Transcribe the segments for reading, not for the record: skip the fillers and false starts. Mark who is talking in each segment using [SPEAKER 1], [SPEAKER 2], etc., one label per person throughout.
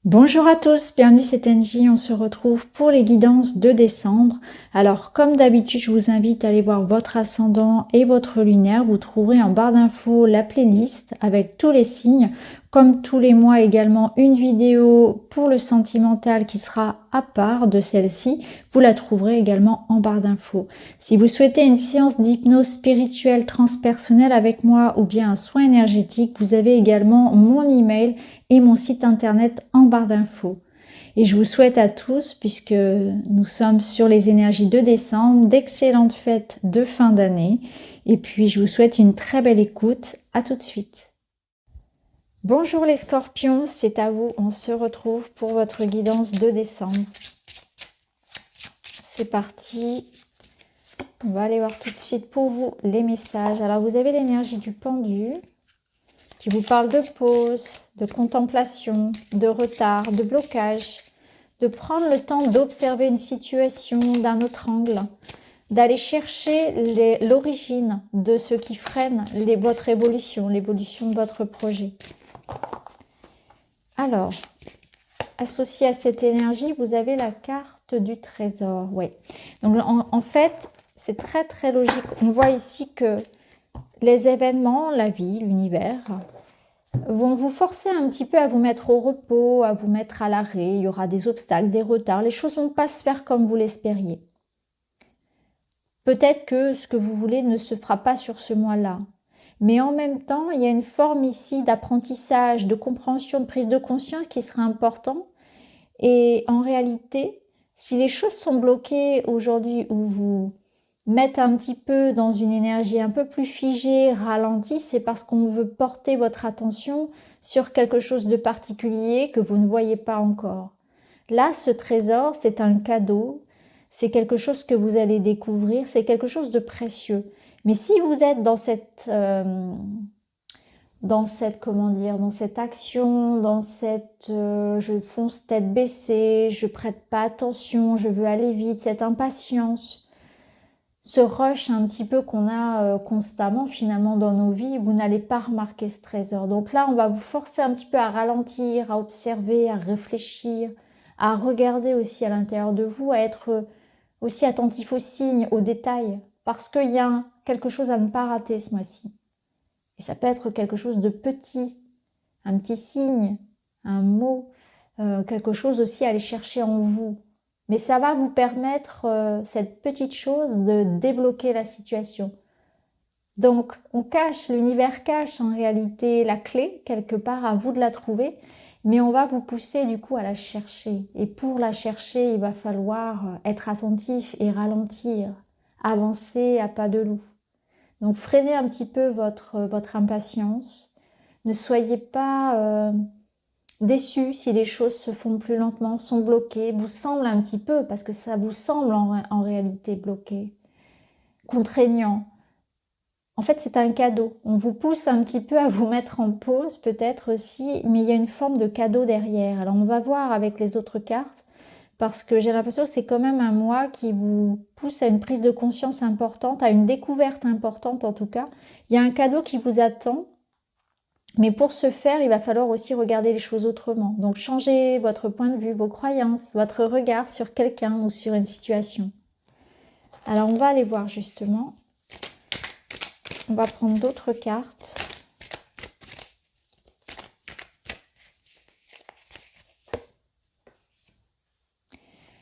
[SPEAKER 1] Bonjour à tous, bienvenue c'est NJ, on se retrouve pour les guidances de décembre. Alors comme d'habitude, je vous invite à aller voir votre ascendant et votre lunaire. Vous trouverez en barre d'infos la playlist avec tous les signes. Comme tous les mois également une vidéo pour le sentimental qui sera à part de celle-ci. Vous la trouverez également en barre d'infos. Si vous souhaitez une séance d'hypnose spirituelle transpersonnelle avec moi ou bien un soin énergétique, vous avez également mon email et mon site internet en barre d'infos. Et je vous souhaite à tous, puisque nous sommes sur les énergies de décembre, d'excellentes fêtes de fin d'année. Et puis je vous souhaite une très belle écoute. À tout de suite. Bonjour les scorpions, c'est à vous. On se retrouve pour votre guidance de décembre. C'est parti. On va aller voir tout de suite pour vous les messages. Alors vous avez l'énergie du pendu qui vous parle de pause, de contemplation, de retard, de blocage, de prendre le temps d'observer une situation d'un autre angle, d'aller chercher l'origine de ce qui freine votre évolution, l'évolution de votre projet. Alors, associé à cette énergie, vous avez la carte du trésor. Oui. Donc en fait, c'est très très logique. On voit ici que les événements, la vie, l'univers, vont vous forcer un petit peu à vous mettre au repos, à vous mettre à l'arrêt. Il y aura des obstacles, des retards. Les choses ne vont pas se faire comme vous l'espériez. Peut-être que ce que vous voulez ne se fera pas sur ce mois-là. Mais en même temps, il y a une forme ici d'apprentissage, de compréhension, de prise de conscience qui sera important. Et en réalité, si les choses sont bloquées aujourd'hui ou vous mettre un petit peu dans une énergie un peu plus figée, ralentie, c'est parce qu'on veut porter votre attention sur quelque chose de particulier que vous ne voyez pas encore. Là, ce trésor, c'est un cadeau, c'est quelque chose que vous allez découvrir, c'est quelque chose de précieux. Mais si vous êtes dans cette comment dire, dans cette action, dans cette je fonce tête baissée, je prête pas attention, je veux aller vite, cette impatience, ce rush un petit peu qu'on a constamment finalement dans nos vies, vous n'allez pas remarquer ce trésor. Donc là, on va vous forcer un petit peu à ralentir, à observer, à réfléchir, à regarder aussi à l'intérieur de vous, à être aussi attentif aux signes, aux détails, parce qu'il y a quelque chose à ne pas rater ce mois-ci. Et ça peut être quelque chose de petit, un petit signe, un mot, quelque chose aussi à aller chercher en vous. Mais ça va vous permettre, cette petite chose, de débloquer la situation. Donc, l'univers cache en réalité la clé, quelque part, à vous de la trouver, mais on va vous pousser du coup à la chercher. Et pour la chercher, il va falloir être attentif et ralentir, avancer à pas de loup. Donc, freinez un petit peu votre impatience. Ne soyez pas déçus si les choses se font plus lentement, sont bloquées, vous semblent un petit peu, parce que ça vous semble en réalité bloqué, contraignant. En fait, c'est un cadeau. On vous pousse un petit peu à vous mettre en pause, peut-être aussi, mais il y a une forme de cadeau derrière. Alors, on va voir avec les autres cartes, parce que j'ai l'impression que c'est quand même un mois qui vous pousse à une prise de conscience importante, à une découverte importante en tout cas. Il y a un cadeau qui vous attend. Mais pour ce faire, il va falloir aussi regarder les choses autrement. Donc, changez votre point de vue, vos croyances, votre regard sur quelqu'un ou sur une situation. Alors, on va aller voir justement. On va prendre d'autres cartes.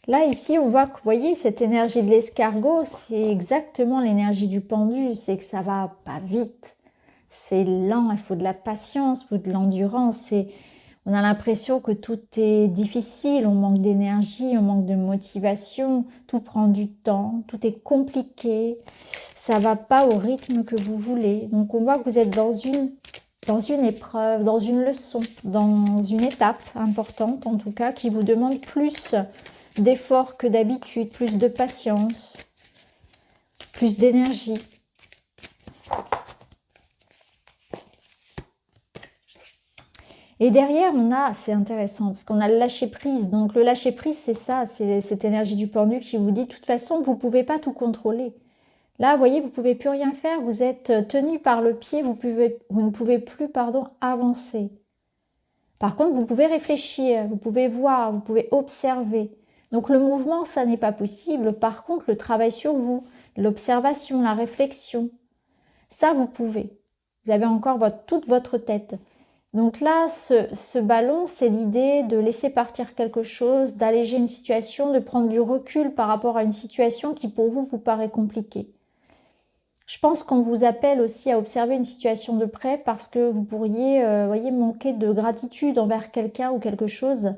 [SPEAKER 1] Là, ici, on voit que, vous voyez, cette énergie de l'escargot, c'est exactement l'énergie du pendu. C'est que ça va pas vite. C'est lent, il faut de la patience, il faut de l'endurance. On a l'impression que tout est difficile, on manque d'énergie, on manque de motivation, tout prend du temps, tout est compliqué, ça va pas au rythme que vous voulez. Donc on voit que vous êtes dans une épreuve, dans une leçon, dans une étape importante en tout cas, qui vous demande plus d'efforts que d'habitude, plus de patience, plus d'énergie. Et derrière, c'est intéressant, parce qu'on a le lâcher-prise. Donc le lâcher-prise, c'est ça, c'est cette énergie du pendu qui vous dit, de toute façon, vous ne pouvez pas tout contrôler. Là, vous voyez, vous ne pouvez plus rien faire, vous êtes tenu par le pied, vous ne pouvez plus, avancer. Par contre, vous pouvez réfléchir, vous pouvez voir, vous pouvez observer. Donc le mouvement, ça n'est pas possible. Par contre, le travail sur vous, l'observation, la réflexion, ça, vous pouvez. Vous avez encore toute votre tête. Donc là, ce ballon, c'est l'idée de laisser partir quelque chose, d'alléger une situation, de prendre du recul par rapport à une situation qui pour vous paraît compliquée. Je pense qu'on vous appelle aussi à observer une situation de près parce que vous pourriez, voyez, manquer de gratitude envers quelqu'un ou quelque chose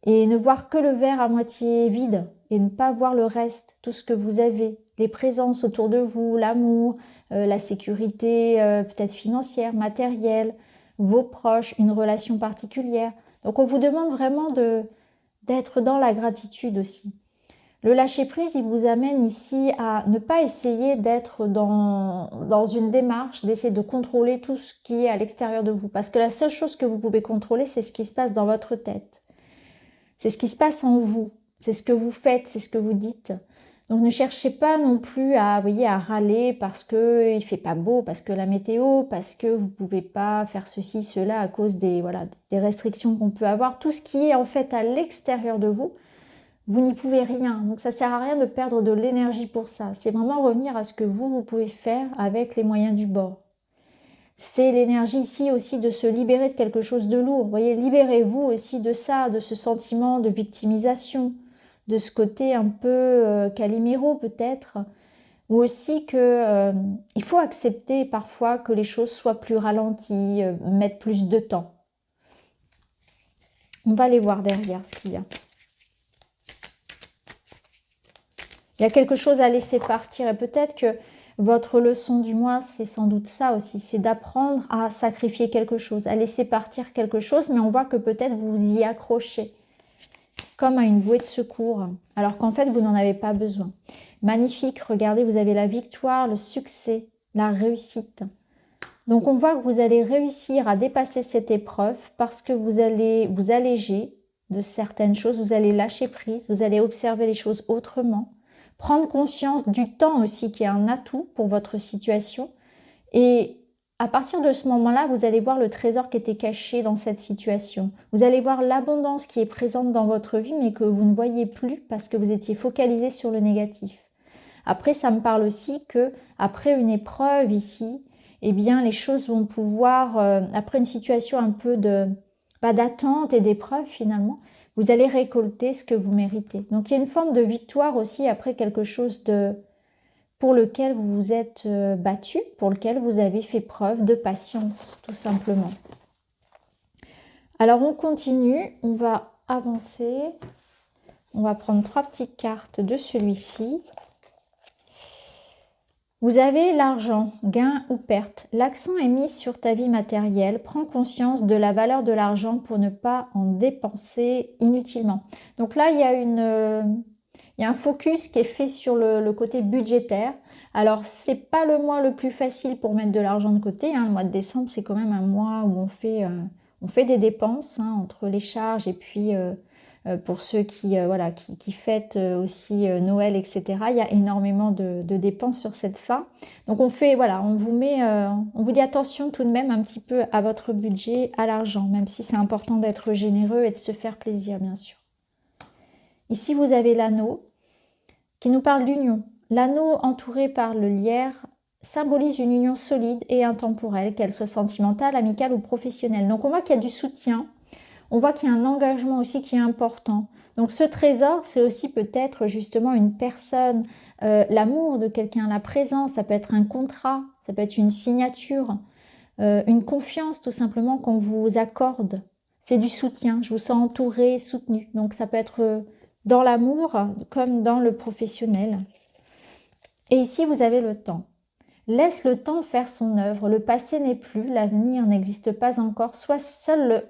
[SPEAKER 1] et ne voir que le verre à moitié vide et ne pas voir le reste, tout ce que vous avez, les présences autour de vous, l'amour, la sécurité peut-être financière, matérielle, vos proches, une relation particulière. Donc on vous demande vraiment d'être dans la gratitude aussi. Le lâcher-prise, il vous amène ici à ne pas essayer d'être dans une démarche, d'essayer de contrôler tout ce qui est à l'extérieur de vous. Parce que la seule chose que vous pouvez contrôler, c'est ce qui se passe dans votre tête. C'est ce qui se passe en vous. C'est ce que vous faites, c'est ce que vous dites. Donc ne cherchez pas non plus à, voyez, à râler parce que il fait pas beau, parce que la météo, parce que vous pouvez pas faire ceci, cela à cause des restrictions qu'on peut avoir. Tout ce qui est en fait à l'extérieur de vous, vous n'y pouvez rien. Donc ça sert à rien de perdre de l'énergie pour ça. C'est vraiment revenir à ce que vous pouvez faire avec les moyens du bord. C'est l'énergie ici aussi de se libérer de quelque chose de lourd. Vous voyez, libérez-vous aussi de ça, de ce sentiment de victimisation, de ce côté un peu Calimero peut-être, ou aussi que il faut accepter parfois que les choses soient plus ralenties, mettre plus de temps. On va aller voir derrière ce qu'il y a. Il y a quelque chose à laisser partir et peut-être que votre leçon du mois, c'est sans doute ça aussi, c'est d'apprendre à sacrifier quelque chose, à laisser partir quelque chose, mais on voit que peut-être vous vous y accrochez, comme à une bouée de secours, alors qu'en fait, vous n'en avez pas besoin. Magnifique, regardez, vous avez la victoire, le succès, la réussite. Donc on voit que vous allez réussir à dépasser cette épreuve parce que vous allez vous alléger de certaines choses, vous allez lâcher prise, vous allez observer les choses autrement, prendre conscience du temps aussi qui est un atout pour votre situation. Et à partir de ce moment-là, vous allez voir le trésor qui était caché dans cette situation. Vous allez voir l'abondance qui est présente dans votre vie, mais que vous ne voyez plus parce que vous étiez focalisé sur le négatif. Après, ça me parle aussi que après une épreuve ici, eh bien, les choses vont pouvoir, après une situation un peu d'attente et d'épreuve finalement, vous allez récolter ce que vous méritez. Donc, il y a une forme de victoire aussi après quelque chose pour lequel vous vous êtes battu, pour lequel vous avez fait preuve de patience, tout simplement. Alors, on continue, on va avancer. On va prendre 3 petites cartes de celui-ci. Vous avez l'argent, gain ou perte. L'accent est mis sur ta vie matérielle. Prends conscience de la valeur de l'argent pour ne pas en dépenser inutilement. Donc là, il y a un focus qui est fait sur le côté budgétaire. Alors, c'est pas le mois le plus facile pour mettre de l'argent de côté. Hein. Le mois de décembre, c'est quand même un mois où on fait des dépenses entre les charges et puis pour ceux qui fêtent aussi Noël, etc. Il y a énormément de dépenses sur cette fin. Donc on vous dit attention tout de même un petit peu à votre budget, à l'argent, même si c'est important d'être généreux et de se faire plaisir, bien sûr. Ici, vous avez l'anneau qui nous parle d'union. L'anneau entouré par le lierre symbolise une union solide et intemporelle, qu'elle soit sentimentale, amicale ou professionnelle. Donc on voit qu'il y a du soutien. On voit qu'il y a un engagement aussi qui est important. Donc ce trésor, c'est aussi peut-être justement une personne, l'amour de quelqu'un, la présence, ça peut être un contrat, ça peut être une signature, une confiance tout simplement qu'on vous accorde. C'est du soutien, je vous sens entouré, soutenu. Donc ça peut être dans l'amour comme dans le professionnel. Et ici, vous avez le temps. Laisse le temps faire son œuvre. Le passé n'est plus, l'avenir n'existe pas encore. Sois seul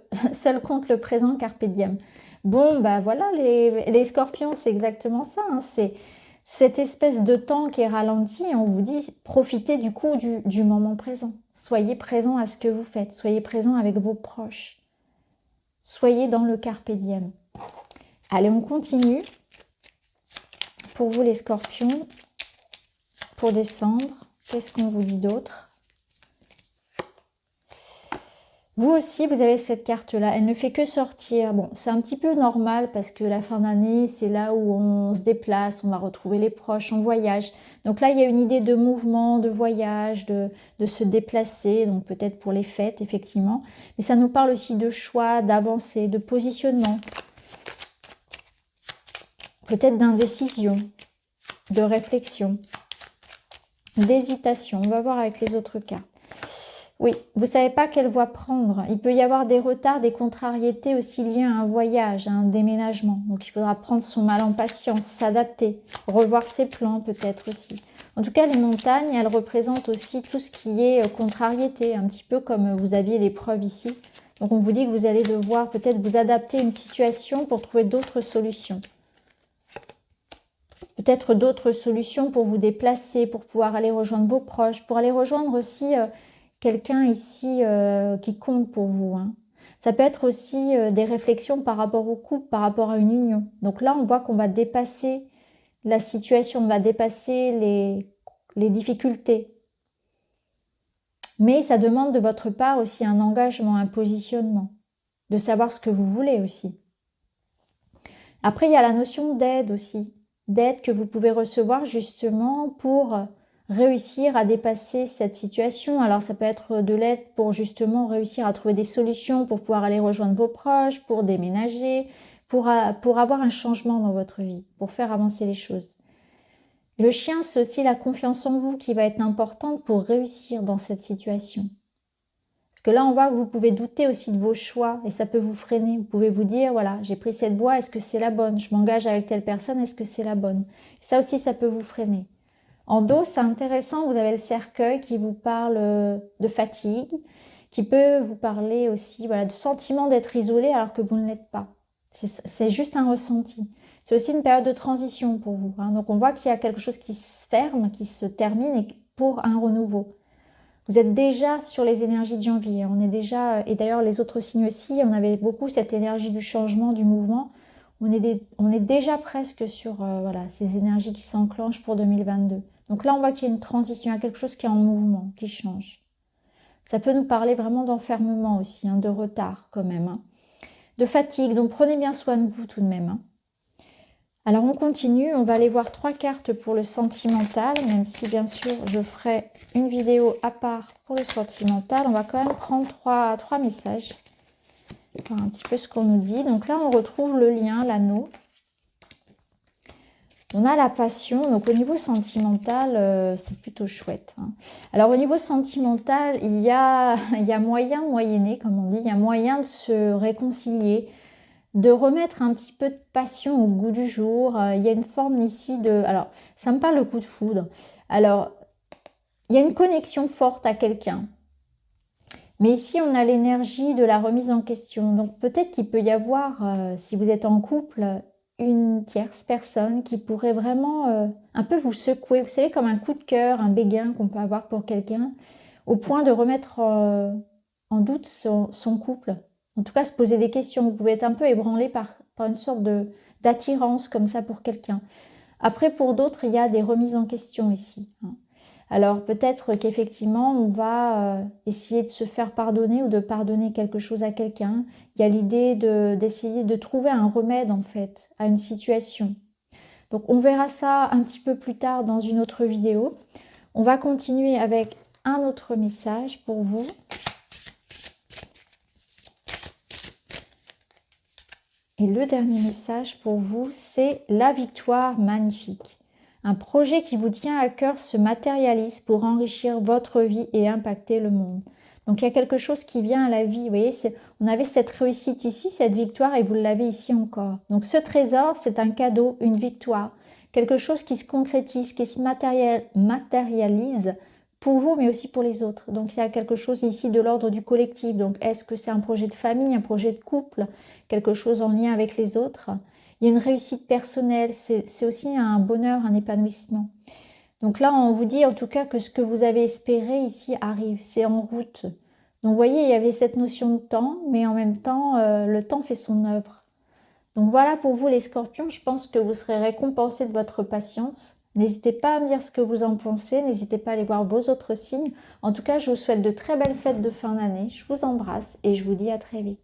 [SPEAKER 1] compte le présent, carpe diem. Bon, bah voilà, les scorpions, c'est exactement ça. Hein. C'est cette espèce de temps qui est ralenti et on vous dit, profitez du coup du moment présent. Soyez présent à ce que vous faites. Soyez présent avec vos proches. Soyez dans le carpe diem. Allez, on continue. Pour vous, les scorpions, pour décembre. Qu'est-ce qu'on vous dit d'autre? Vous aussi, vous avez cette carte-là. Elle ne fait que sortir. Bon, c'est un petit peu normal parce que la fin d'année, c'est là où on se déplace, on va retrouver les proches, on voyage. Donc là, il y a une idée de mouvement, de voyage, de se déplacer, donc peut-être pour les fêtes, effectivement. Mais ça nous parle aussi de choix, d'avancée, de positionnement. Peut-être d'indécision, de réflexion, d'hésitation. On va voir avec les autres cartes. Oui, vous ne savez pas quelle voie prendre. Il peut y avoir des retards, des contrariétés aussi liés à un voyage, à un déménagement. Donc il faudra prendre son mal en patience, s'adapter, revoir ses plans peut-être aussi. En tout cas, les montagnes, elles représentent aussi tout ce qui est contrariété, un petit peu comme vous aviez l'épreuve ici. Donc on vous dit que vous allez devoir peut-être vous adapter à une situation pour trouver d'autres solutions. Peut-être d'autres solutions pour vous déplacer, pour pouvoir aller rejoindre vos proches, pour aller rejoindre aussi quelqu'un ici qui compte pour vous. Hein. Ça peut être aussi des réflexions par rapport au couple, par rapport à une union. Donc là, on voit qu'on va dépasser la situation, on va dépasser les difficultés. Mais ça demande de votre part aussi un engagement, un positionnement, de savoir ce que vous voulez aussi. Après, il y a la notion d'aide aussi, d'aide que vous pouvez recevoir justement pour réussir à dépasser cette situation. Alors ça peut être de l'aide pour justement réussir à trouver des solutions, pour pouvoir aller rejoindre vos proches, pour déménager, pour avoir un changement dans votre vie, pour faire avancer les choses. Le chien, c'est aussi la confiance en vous qui va être importante pour réussir dans cette situation. Parce que là, on voit que vous pouvez douter aussi de vos choix et ça peut vous freiner. Vous pouvez vous dire, voilà, j'ai pris cette voie, est-ce que c'est la bonne? Je m'engage avec telle personne, est-ce que c'est la bonne? Ça aussi, ça peut vous freiner. En dos, c'est intéressant, vous avez le cercueil qui vous parle de fatigue, qui peut vous parler aussi voilà, de sentiment d'être isolé alors que vous ne l'êtes pas. C'est juste un ressenti. C'est aussi une période de transition pour vous. Hein. Donc on voit qu'il y a quelque chose qui se ferme, qui se termine et pour un renouveau. Vous êtes déjà sur les énergies de janvier. On est déjà, et d'ailleurs les autres signes aussi, on avait beaucoup cette énergie du changement, du mouvement. On est déjà presque sur voilà, ces énergies qui s'enclenchent pour 2022. Donc là, on voit qu'il y a une transition, il y a quelque chose qui est en mouvement, qui change. Ça peut nous parler vraiment d'enfermement aussi, hein, de retard quand même. Hein. De fatigue, donc prenez bien soin de vous tout de même. Hein. Alors on continue, on va aller voir 3 cartes pour le sentimental, même si bien sûr je ferai une vidéo à part pour le sentimental. On va quand même prendre 3 messages, voir un petit peu ce qu'on nous dit. Donc là on retrouve le lien, l'anneau. On a la passion, donc au niveau sentimental, c'est plutôt chouette. Hein. Alors au niveau sentimental, il y a moyen de moyenner, comme on dit, il y a moyen de se réconcilier, de remettre un petit peu de passion au goût du jour. Il y a une forme ici de... Alors, ça me parle le coup de foudre. Alors, il y a une connexion forte à quelqu'un. Mais ici, on a l'énergie de la remise en question. Donc, peut-être qu'il peut y avoir, si vous êtes en couple, une tierce personne qui pourrait vraiment un peu vous secouer. Vous savez, comme un coup de cœur, un béguin qu'on peut avoir pour quelqu'un, au point de remettre en doute son couple. En tout cas, se poser des questions. Vous pouvez être un peu ébranlé par une sorte d'attirance comme ça pour quelqu'un. Après, pour d'autres, il y a des remises en question ici. Hein. Alors, peut-être qu'effectivement, on va essayer de se faire pardonner ou de pardonner quelque chose à quelqu'un. Il y a l'idée d'essayer de trouver un remède, en fait, à une situation. Donc, on verra ça un petit peu plus tard dans une autre vidéo. On va continuer avec un autre message pour vous. Et le dernier message pour vous, c'est la victoire magnifique. Un projet qui vous tient à cœur se matérialise pour enrichir votre vie et impacter le monde. Donc il y a quelque chose qui vient à la vie. Vous voyez, on avait cette réussite ici, cette victoire, et vous l'avez ici encore. Donc ce trésor, c'est un cadeau, une victoire. Quelque chose qui se concrétise, qui se matérialise pour vous, mais aussi pour les autres. Donc il y a quelque chose ici de l'ordre du collectif. Donc est-ce que c'est un projet de famille, un projet de couple, quelque chose en lien avec les autres? Il y a une réussite personnelle, c'est aussi un bonheur, un épanouissement. Donc là, on vous dit en tout cas que ce que vous avez espéré ici arrive, c'est en route. Donc vous voyez, il y avait cette notion de temps, mais en même temps, le temps fait son œuvre. Donc voilà pour vous les scorpions, je pense que vous serez récompensés de votre patience N'hésitez pas à me dire ce que vous en pensez, n'hésitez pas à aller voir vos autres signes. En tout cas, je vous souhaite de très belles fêtes de fin d'année, je vous embrasse et je vous dis à très vite.